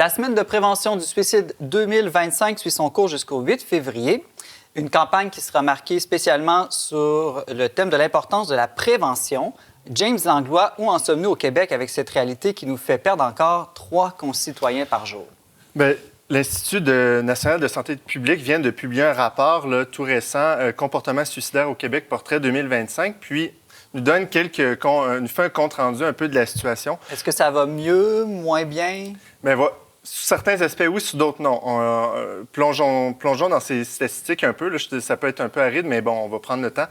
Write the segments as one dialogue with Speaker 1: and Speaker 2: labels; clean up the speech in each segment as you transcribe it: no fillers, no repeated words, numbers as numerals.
Speaker 1: La semaine de prévention du suicide 2025 suit son cours jusqu'au 8 février. Une campagne qui sera marquée spécialement sur le thème de l'importance de la prévention. James Langlois, où en sommes-nous au Québec avec cette réalité qui nous fait perdre encore 3 concitoyens par jour?
Speaker 2: Bien, l'Institut national de santé publique vient de publier un rapport là, tout récent, Comportement suicidaire au Québec, portrait 2025, puis nous donne nous fait un compte-rendu un peu de la situation.
Speaker 1: Est-ce que ça va mieux, moins bien?
Speaker 2: Bien, sous certains aspects, oui, sous d'autres, non. Plongeons dans ces statistiques un peu. Là, ça peut être un peu aride, mais bon, on va prendre le temps.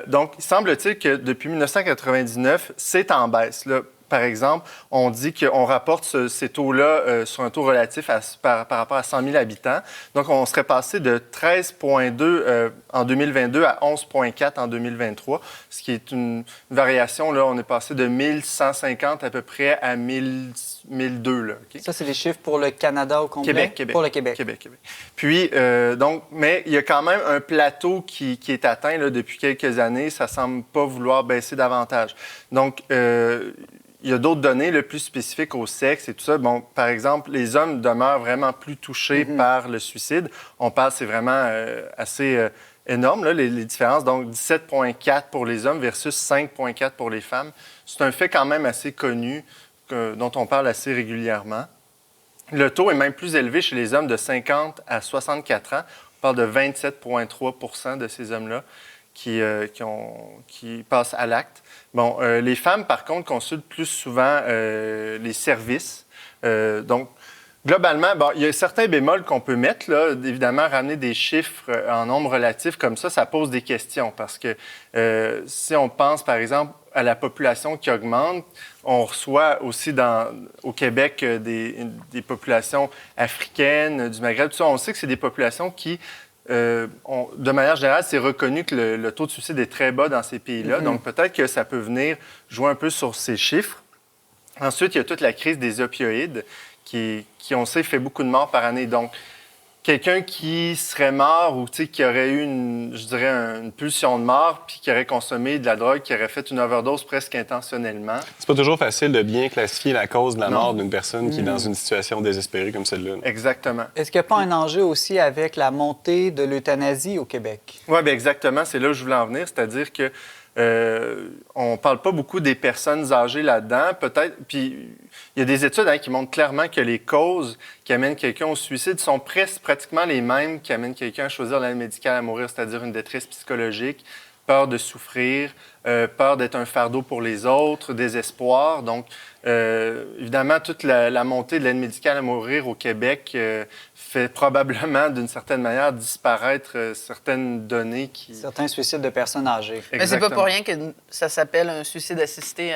Speaker 2: Donc, il semble-t-il que depuis 1999, c'est en baisse. Là. Par exemple, on dit qu'on rapporte ces taux-là sur un taux relatif par rapport à 100 000 habitants. Donc, on serait passé de 13,2 en 2022 à 11,4 en 2023, ce qui est une variation. Là, on est passé de 1150 à peu près à 1002. Là, okay?
Speaker 1: Ça, c'est les chiffres pour le Canada au complet?
Speaker 2: Québec.
Speaker 1: Pour le Québec.
Speaker 2: Québec. Puis, mais il y a quand même un plateau qui est atteint là, depuis quelques années. Ça ne semble pas vouloir baisser davantage. Donc, il y a d'autres données là, plus spécifiques au sexe et tout ça. Bon, par exemple, les hommes demeurent vraiment plus touchés par le suicide. On parle, c'est vraiment assez énorme, là, les différences. Donc, 17,4 pour les hommes versus 5,4 pour les femmes. C'est un fait quand même assez connu, dont on parle assez régulièrement. Le taux est même plus élevé chez les hommes de 50 à 64 ans. On parle de 27,3 de ces hommes-là qui passent à l'acte. Bon, les femmes, par contre, consultent plus souvent les services. Donc, globalement, bon, il y a certains bémols qu'on peut mettre. Là. Évidemment, ramener des chiffres en nombre relatif comme ça pose des questions. Parce que si on pense, par exemple, à la population qui augmente, on reçoit aussi au Québec des populations africaines, du Maghreb, tout ça. On sait que c'est des populations qui... de manière générale, c'est reconnu que le taux de suicide est très bas dans ces pays-là. Donc, peut-être que ça peut venir jouer un peu sur ces chiffres. Ensuite, il y a toute la crise des opioïdes qui on sait, fait beaucoup de morts par année. Donc, quelqu'un qui serait mort ou qui aurait eu, une pulsion de mort puis qui aurait consommé de la drogue, qui aurait fait une overdose presque intentionnellement.
Speaker 3: C'est pas toujours facile de bien classifier la cause de la mort d'une personne qui est dans une situation désespérée comme celle-là.
Speaker 2: Exactement.
Speaker 1: Est-ce qu'il n'y a pas un enjeu aussi avec la montée de l'euthanasie au Québec?
Speaker 2: Oui, bien exactement. C'est là où je voulais en venir. C'est-à-dire que on ne parle pas beaucoup des personnes âgées là-dedans, peut-être. Puis il y a des études qui montrent clairement que les causes qui amènent quelqu'un au suicide sont pratiquement les mêmes qui amènent quelqu'un à choisir l'aide médicale à mourir, c'est-à-dire une détresse psychologique, peur de souffrir, peur d'être un fardeau pour les autres, désespoir. Donc, évidemment, toute la montée de l'aide médicale à mourir au Québec fait probablement, d'une certaine manière, disparaître certaines données qui...
Speaker 1: Certains suicides de personnes âgées.
Speaker 2: Exactement.
Speaker 4: Mais c'est pas pour rien que ça s'appelle un suicide assisté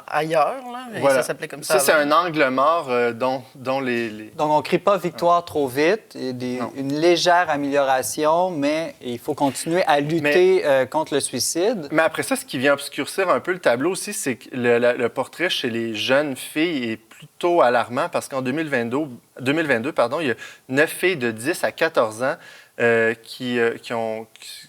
Speaker 4: ailleurs, là. Mais
Speaker 2: voilà.
Speaker 4: Ça s'appelait comme ça.
Speaker 2: Ça, c'est un angle mort dont les...
Speaker 1: Donc, on ne crie pas victoire trop vite. Il y a une légère amélioration, mais il faut continuer à lutter contre le suicide.
Speaker 2: Mais après ça, ce qui vient obscurcir un peu le tableau aussi, c'est que le portrait chez les jeunes filles est plutôt alarmant parce qu'en 2022, il y a 9 filles de 10 à 14 ans qui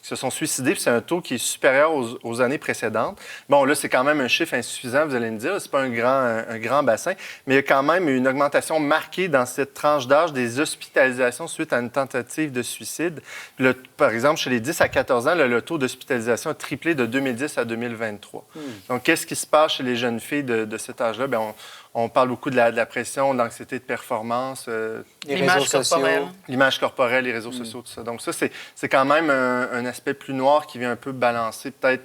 Speaker 2: se sont suicidées, puis c'est un taux qui est supérieur aux années précédentes. Bon, là, c'est quand même un chiffre insuffisant, vous allez me dire, c'est pas un grand bassin, mais il y a quand même une augmentation marquée dans cette tranche d'âge des hospitalisations suite à une tentative de suicide. Par exemple, chez les 10 à 14 ans, le taux d'hospitalisation a triplé de 2010 à 2023. Donc, qu'est-ce qui se passe chez les jeunes filles de cet âge-là? Bien, on parle beaucoup de la pression, de l'anxiété de performance.
Speaker 1: L'image corporelle.
Speaker 2: L'image corporelle, les réseaux sociaux, tout ça. Donc ça, c'est quand même un aspect plus noir qui vient un peu balancer peut-être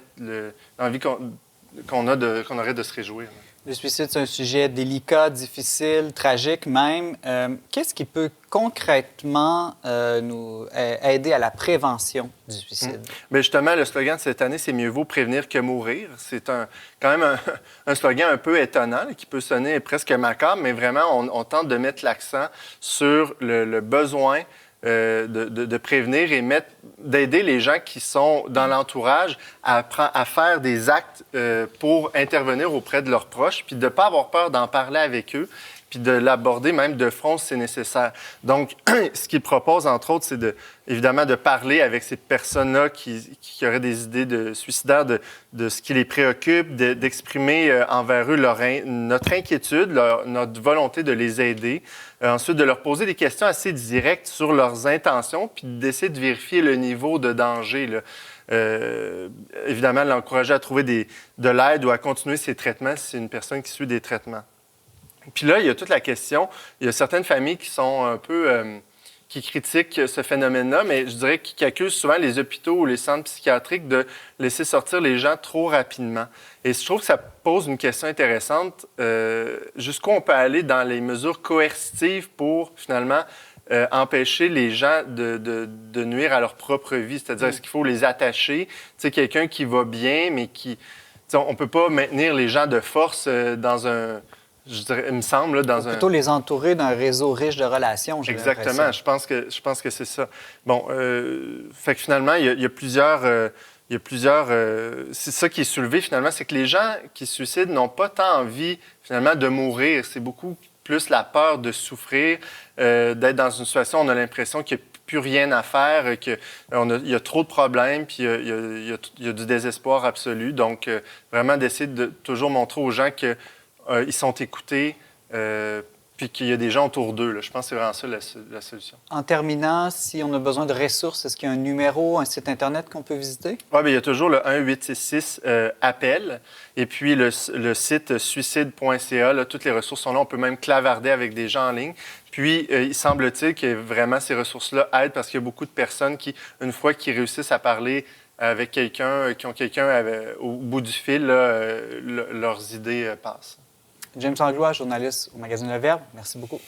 Speaker 2: l'envie qu'on aurait de se réjouir.
Speaker 1: Le suicide, c'est un sujet délicat, difficile, tragique même. Qu'est-ce qui peut concrètement nous aider à la prévention du suicide?
Speaker 2: Bien, justement, le slogan de cette année, c'est « Mieux vaut prévenir que mourir ». C'est quand même un slogan un peu étonnant, qui peut sonner presque macabre, mais vraiment, on tente de mettre l'accent sur le besoin de prévenir et d'aider les gens qui sont dans l'entourage à faire des actes pour intervenir auprès de leurs proches, puis de ne pas avoir peur d'en parler avec eux, puis de l'aborder même de front si c'est nécessaire. Donc, ce qu'il propose, entre autres, c'est évidemment de parler avec ces personnes-là qui auraient des idées suicidaires, de ce qui les préoccupe, d'exprimer envers eux notre inquiétude, notre volonté de les aider. Ensuite, de leur poser des questions assez directes sur leurs intentions, puis d'essayer de vérifier le niveau de danger, là. Évidemment, l'encourager à trouver de l'aide ou à continuer ses traitements si c'est une personne qui suit des traitements. Puis là, il y a toute la question. Il y a certaines familles qui sont un peu... qui critiquent ce phénomène-là, mais je dirais qu'ils accusent souvent les hôpitaux ou les centres psychiatriques de laisser sortir les gens trop rapidement. Et je trouve que ça pose une question intéressante. Jusqu'où on peut aller dans les mesures coercitives pour, finalement, empêcher les gens de nuire à leur propre vie? C'est-à-dire, est-ce qu'il faut les attacher? Tu sais, quelqu'un qui va bien, mais qui... On ne peut pas maintenir les gens de force dans un... Je dirais, il me semble, là, dans
Speaker 1: plutôt les entourer d'un réseau riche de relations.
Speaker 2: Exactement, je pense que c'est ça. Bon, fait que finalement, il y a plusieurs... c'est ça qui est soulevé, finalement, c'est que les gens qui se suicident n'ont pas tant envie, finalement, de mourir. C'est beaucoup plus la peur de souffrir, d'être dans une situation où on a l'impression qu'il n'y a plus rien à faire, qu'il y a trop de problèmes, puis il y a du désespoir absolu. Donc, vraiment d'essayer de toujours montrer aux gens que ils sont écoutés, puis qu'il y a des gens autour d'eux, là. Je pense que c'est vraiment ça la solution.
Speaker 1: En terminant, si on a besoin de ressources, est-ce qu'il y a un numéro, un site Internet qu'on peut visiter?
Speaker 2: Oui, bien, il y a toujours le 1-866-APPEL. Et puis le site suicide.ca, là, toutes les ressources sont là. On peut même clavarder avec des gens en ligne. Puis, il semble-t-il que vraiment ces ressources-là aident parce qu'il y a beaucoup de personnes qui, une fois qu'ils réussissent à parler avec quelqu'un, qui ont quelqu'un au bout du fil, là, leurs idées passent.
Speaker 1: James Langlois, journaliste au magazine Le Verbe, merci beaucoup.